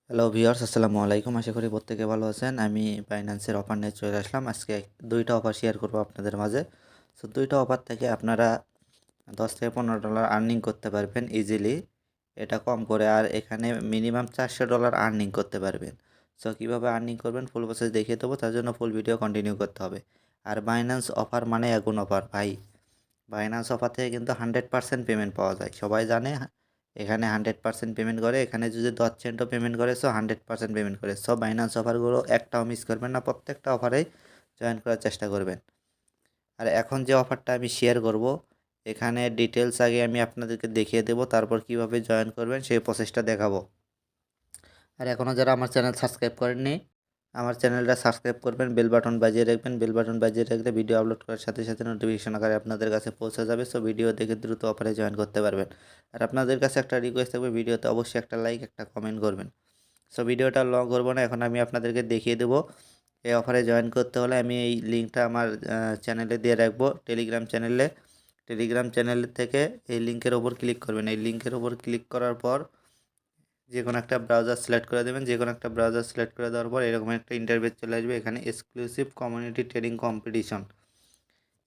Hello viewers, আসসালামু আলাইকুম। আশা করি প্রত্যেকে ভালো আছেন। আমি বাইন্যান্সের অফার নিয়ে চলে আসলাম। আজকে দুইটা অফার শেয়ার করব আপনাদের মাঝে। সো দুইটা অফার থেকে আপনারা 10 থেকে $15 আর্নিং করতে পারবেন ইজিলি। এটা কম করে, আর এখানে মিনিমাম $400 আর্নিং করতে পারবেন। সো কীভাবে আর্নিং করবেন ফুল প্রসেস দেখিয়ে দেবো, তার জন্য ফুল ভিডিও কন্টিনিউ করতে হবে। আর বাইন্যান্স অফার মানে আগুন অফার ভাই। বাইন্যান্স অফার থেকে কিন্তু 100% পেমেন্ট পাওয়া যায়, সবাই জানে। এখানে 100% পেমেন্ট করে, এখানে যদি 10 সেন্টও পেমেন্ট করে, সো 100% পেমেন্ট করে। সো বাইন্যান্স অফারগুলো একটাও মিস করবেন না, প্রত্যেকটা অফারেই জয়েন করার চেষ্টা করবেন। আর এখন যে অফারটা আমি শেয়ার করব, এখানে ডিটেলস আগে আমি আপনাদেরকে দেখিয়ে দেবো, তারপর কিভাবে জয়েন করবেন সেই প্রসেসটা দেখাবো। আর এখনও যারা আমার চ্যানেল সাবস্ক্রাইব করেননি, আমার চ্যানেলটা সাবস্ক্রাইব করবেন, বেল বাটন বাজিয়ে রাখবেন। বেল বাটন বাজিয়ে রাখলে ভিডিও আপলোড করার সাথে সাথে নোটিফিকেশন আকারে আপনাদের কাছে পৌঁছে যাবে। সো ভিডিও দেখে দ্রুত অফারে জয়েন করতে পারবেন। আর আপনাদের কাছে একটা রিকোয়েস্ট থাকবে, ভিডিওতে অবশ্যই একটা লাইক, একটা কমেন্ট করবেন। সো ভিডিওটা লং করবো না, এখন আমি আপনাদেরকে দেখিয়ে দেবো। এই অফারে জয়েন করতে হলে আমি এই লিঙ্কটা আমার চ্যানেলে দিয়ে রাখবো, টেলিগ্রাম চ্যানেলে। টেলিগ্রাম চ্যানেল থেকে এই লিঙ্কের ওপর ক্লিক করবেন। এই লিঙ্কের ওপর ক্লিক করার পর যে কোনো একটা ব্রাউজার সিলেক্ট করে দেবেন। যে কোনো একটা ব্রাউজার সিলেক্ট করে দেওয়ার পর এরকম একটা ইন্টারফেস চলে আসবে। এখানে এক্সক্লুসিভ কমিউনিটি ট্রেডিং কম্পিটিশন,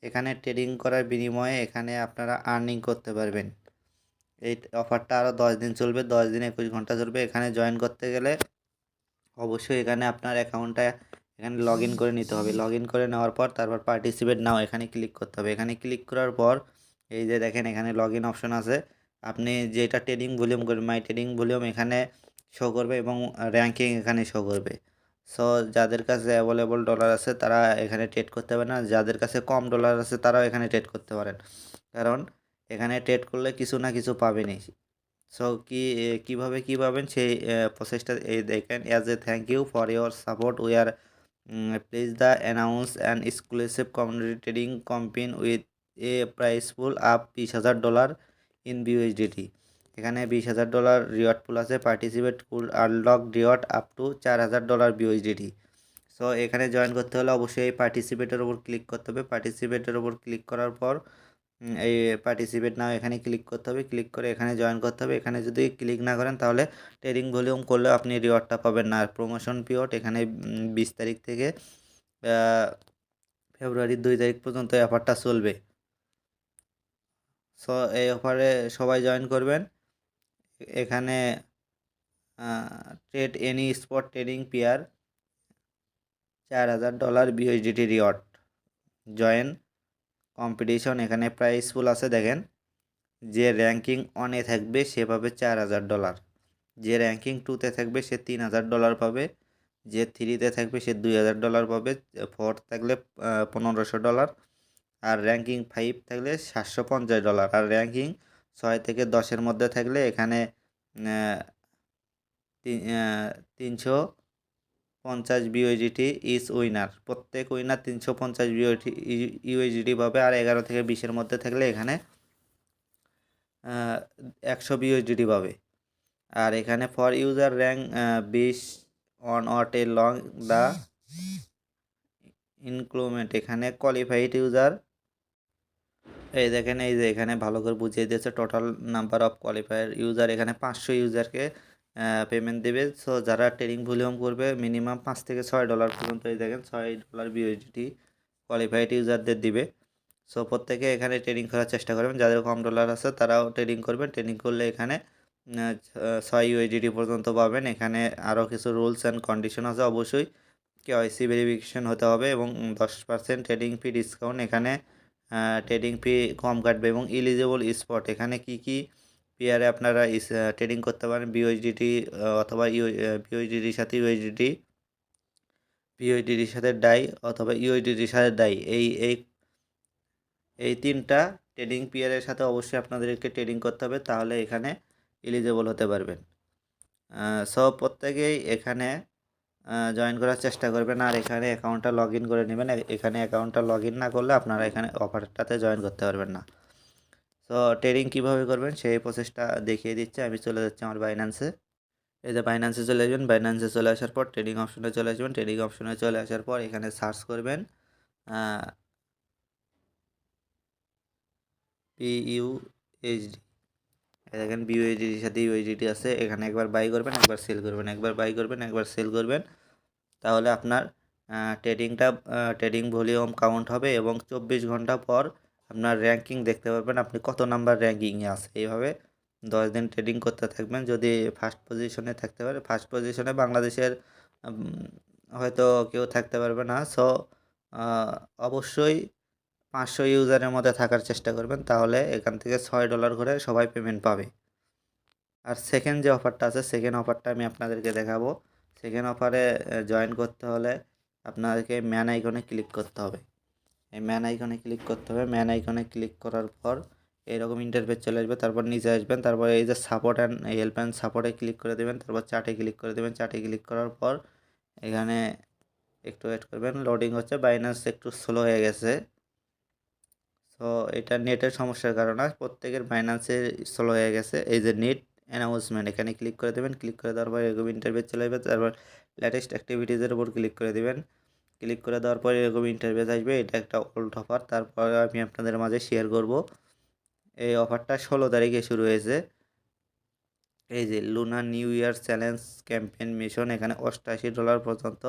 এখানে ট্রেডিং করার বিনিময়ে এখানে আপনারা আর্নিং করতে পারবেন। এই অফারটা আরও 10 দিন চলবে, 10 দিন 21 ঘন্টা চলবে। এখানে জয়েন করতে গেলে অবশ্যই এখানে আপনার অ্যাকাউন্টটা এখানে লগ ইন করে নিতে হবে। লগ ইন করে নেওয়ার পর তারপর পার্টিসিপেট নাও এখানে ক্লিক করতে হবে। এখানে ক্লিক করার পর এই যে দেখেন এখানে লগ ইন অপশন আছে। আপনি যেটা ট্রেডিং ভলিউম করবেন, মাই ট্রেডিং ভলিউম এখানে শো করবে এবং র্যাঙ্কিং এখানে শো করবে। সো যাদের কাছে অ্যাভেলেবল ডলার আছে তারা এখানে ট্রেড করতে পারে না, যাদের কাছে কম ডলার আছে তারাও এখানে ট্রেড করতে পারেন, কারণ এখানে ট্রেড করলে কিছু না কিছু পাবেনই। সো কীভাবে কী পাবেন সেই প্রসেসটা এই দেখেন। As a thank you for your support we are pleased the announce and exclusive community trading competition with a prize pool up $20,000 in BUSDT. এখানে $20,000 রিওয়ার্ড পুল আছে। Participate cool unlock reward up to $4,000 BUSDT. So এখানে join করতে হলে অবশ্যই পার্টিসিপেটের ওপর click করতে হবে। পার্টিসিপেটের ওপর ক্লিক করার পর এই পার্টিসিপেট নাও এখানে ক্লিক করতে হবে। ক্লিক করে এখানে জয়েন করতে হবে। এখানে যদি ক্লিক না করেন তাহলে ট্রেডিং ভলিউম করলেও আপনি রিওয়ার্ডটা পাবেন না। আর প্রমোশন পিরিয়ড এখানে 20 তারিখ থেকে ফেব্রুয়ারির 2 তারিখ পর্যন্ত এই অফারটা চলবে। সো এই অফারে সবাই জয়েন করবেন। এখানে trade any spot trading pair $4,000 BUSDT reward join competition. এখানে প্রাইস পুল আছে দেখেন। যে র্যাঙ্কিং 1-এ থাকবে সে পাবে $4,000, যে র্যাঙ্কিং 2-তে থাকবে সে $3,000 পাবে, যে 3-তে থাকবে সে $2,000 পাবে, 4 থাকলে $1,500, আর র্যাঙ্কিং 5 থাকলে $750, আর র্যাঙ্কিং 6 থেকে 10-এর মধ্যে থাকলে এখানে 350 বিউএসডিটি ইজ উইনার। প্রত্যেক উইনার 350 ইউএসডিটি পাবে। আর 11 থেকে 20-এর মধ্যে থাকলে এখানে 100 বিউএসডিটি পাবে। আর এখানে for user rank 20 on ought a long the increment, এখানে কোয়ালিফাইড ইউজার এই দেখেন, এই যে এখানে ভালো করে বুঝিয়ে দিয়েছে। Total number of qualifier user এখানে 500 ইউজারকে পেমেন্ট দেবে। সো যারা ট্রেডিং ভলিউম করবে মিনিমাম $5 থেকে $6 পর্যন্ত, এই দেখেন $6 বিউএসডিটি কোয়ালিফাইড ইউজারদের দিবে। সো প্রত্যেকে এখানে ট্রেডিং করার চেষ্টা করবেন। যাদের কম ডলার আছে তারাও ট্রেডিং করবেন। ট্রেডিং করলে এখানে 6 ইউএসডিটি পর্যন্ত পাবেন। এখানে আরও কিছু রুলস অ্যান্ড কন্ডিশন আছে। অবশ্যই কেওয়াইসি ভেরিফিকেশন হতে হবে এবং 10% ট্রেডিং ফি ডিসকাউন্ট, এখানে ট্রেডিং ফি কম কাটবে। এবং ইলিজিবল স্পট, এখানে কি কি পেয়ারে আপনারা ট্রেডিং করতে পারেন, বিউএসডিটি অথবা বিউএসডিটির সাথে ইউএসডিটি, বিউএসডিটির সাথে ডাই অথবা ইউএসডিটির সাথে ডাই, এই 3টা ট্রেডিং পেয়ারের সাথে অবশ্যই আপনাদেরকে ট্রেডিং করতে হবে, তাহলে এখানে এলিজেবল হতে পারবেন। সব প্রত্যেকেই এখানে জয়েন করার চেষ্টা করবেন। আর এখানে অ্যাকাউন্টটা লগ ইন করে নেবেন। এখানে অ্যাকাউন্টটা লগ ইন না করলে আপনারা এখানে অফারটাতে জয়েন করতে পারবেন না। সো ট্রেডিং কীভাবে করবেন সেই প্রসেসটা দেখিয়ে দিচ্ছে। আমি চলে যাচ্ছি আমার বাইন্যান্সে। এই যে বাইন্যান্সে চলে আসবেন। বাইন্যান্সে চলে আসার পর ট্রেডিং অপশনে চলে আসবেন। ট্রেডিং অপশনে চলে আসার পর এখানে সার্চ করবেন PUSD। দেখেন বিউএসডির সাথে ইউএসডিটি আছে, এখানে একবার বাই করবেন একবার সেল করবেন, একবার বাই করবেন একবার সেল করবেন, তাহলে আপনার ট্রেডিং ভলিউম কাউন্ট হবে এবং 24 ঘন্টা পর আপনার র্যাঙ্কিং দেখতে পারবেন আপনি কত নাম্বার র্যাঙ্কিংয়ে আছে। এইভাবে 10 দিন ট্রেডিং করতে থাকবেন। যদি ফার্স্ট পজিশনে থাকতে পারে, ফার্স্ট পজিশনে বাংলাদেশের হয়তো কেউ থাকতে পারবে না। সো অবশ্যই 500 ইউজারের মধ্যে থাকার চেষ্টা করবেন, তাহলে এখান থেকে $6 করে সবাই পেমেন্ট পাবে। আর সেকেন্ড যে অফারটা আছে, সেকেন্ড অফারটা আমি আপনাদেরকে দেখাবো। সেকেন্ড অফারে জয়েন করতে হলে আপনাদেরকে ম্যান আইকনে ক্লিক করতে হবে। এই ম্যান আইকনে ক্লিক করতে হবে। ম্যান আইকনে ক্লিক করার পর এরকম ইন্টারফেস চলে আসবে, তারপর নিচে আসবেন, তারপর এই যে সাপোর্ট অ্যান্ড হেল্প অ্যান্ড সাপোর্টে ক্লিক করে দেবেন, তারপর চার্টে ক্লিক করে দেবেন। চার্টে ক্লিক করার পর এখানে একটু ওয়েট করবেন, লোডিং হচ্ছে। বাইন্যান্স একটু স্লো হয়ে গেছে, তো এটা নেটের সমস্যার কারণে প্রত্যেকের বাইন্যান্সের স্লো হয়ে গেছে। এই যে নেট অ্যানাউন্সমেন্ট, এখানে ক্লিক করে দেবেন। ক্লিক করে দেওয়ার পর এরকম ইন্টারফেস চলে আসবে, তারপর লেটেস্ট অ্যাক্টিভিটিসের উপর ক্লিক করে দেবেন। ক্লিক করে দেওয়ার পর এরকম ইন্টারফেস আসবে। এটা একটা ওল্ড অফার, তারপর আমি আপনাদের মাঝে শেয়ার করব। এই অফারটা 16 তারিখে শুরু হয়েছে। এই যে Luna new year challenge campaign mission, এখানে $88 পর্যন্ত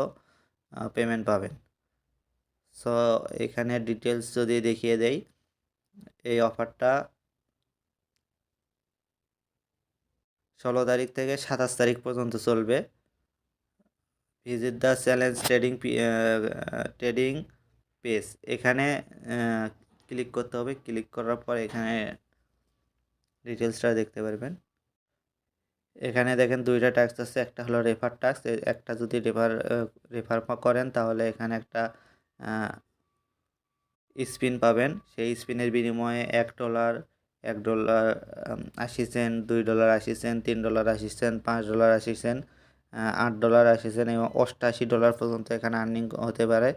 পেমেন্ট পাবেন। সো এখানে ডিটেলস যদি দেখিয়ে দেই, এই অফারটা 16 তারিখ থেকে 27 তারিখ পর্যন্ত চলবে। Visit the challenge trading page, এখানে ক্লিক করতে হবে। ক্লিক করার পর এখানে ডিটেলসটা দেখতে পারবেন। এখানে দেখেন দুইটা ট্যাক্স আছে, একটা হলো রেফার ট্যাক্স। একটা যদি রেফার করেন তাহলে এখানে একটা স্পিন পাবেন। সেই স্পিনের বিনিময়ে $1, $1.80, $2.80, $3.80, $5.80, $8.80 এবং $88 পর্যন্ত এখানে আর্নিং হতে পারে।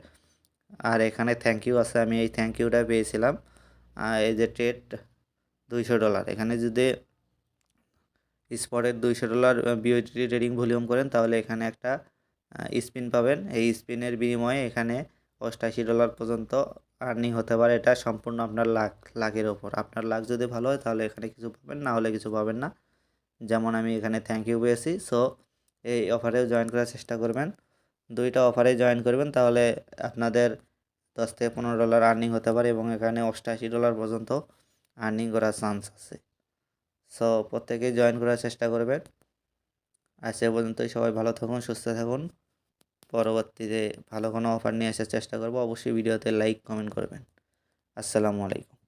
আর এখানে থ্যাংক ইউ আছে, আমি এই থ্যাংক ইউটা পেয়েছিলাম। এই যে ট্রেড $200, এখানে যদি স্পটের $200 বিওটি ট্রেডিং ভলিউম করেন তাহলে এখানে একটা স্পিন পাবেন। এই স্পিনের বিনিময়ে এখানে $88 পর্যন্ত আর্নিং হতে পারে। এটা সম্পূর্ণ আপনার লাকের ওপর। আপনার লাক যদি ভালো হয় তাহলে এখানে কিছু পাবেন, না হলে কিছু পাবেন না। যেমন আমি এখানে থ্যাংক ইউ পেয়েছি। সো এই অফারেও জয়েন করার চেষ্টা করবেন। দুইটা অফারে জয়েন করবেন, তাহলে আপনাদের $10 থেকে $15 আর্নিং হতে পারে এবং এখানে $88 পর্যন্ত আর্নিং করার চান্স আছে। সো প্রত্যেকেই জয়েন করার চেষ্টা করবেন। আজ এ পর্যন্তই। সবাই ভালো থাকুন, সুস্থ থাকুন। পরবর্তীতে ভালো কোনো অফার নিয়ে আসার চেষ্টা করব। অবশ্যই ভিডিওতে লাইক কমেন্ট করবেন। আসসালামু আলাইকুম।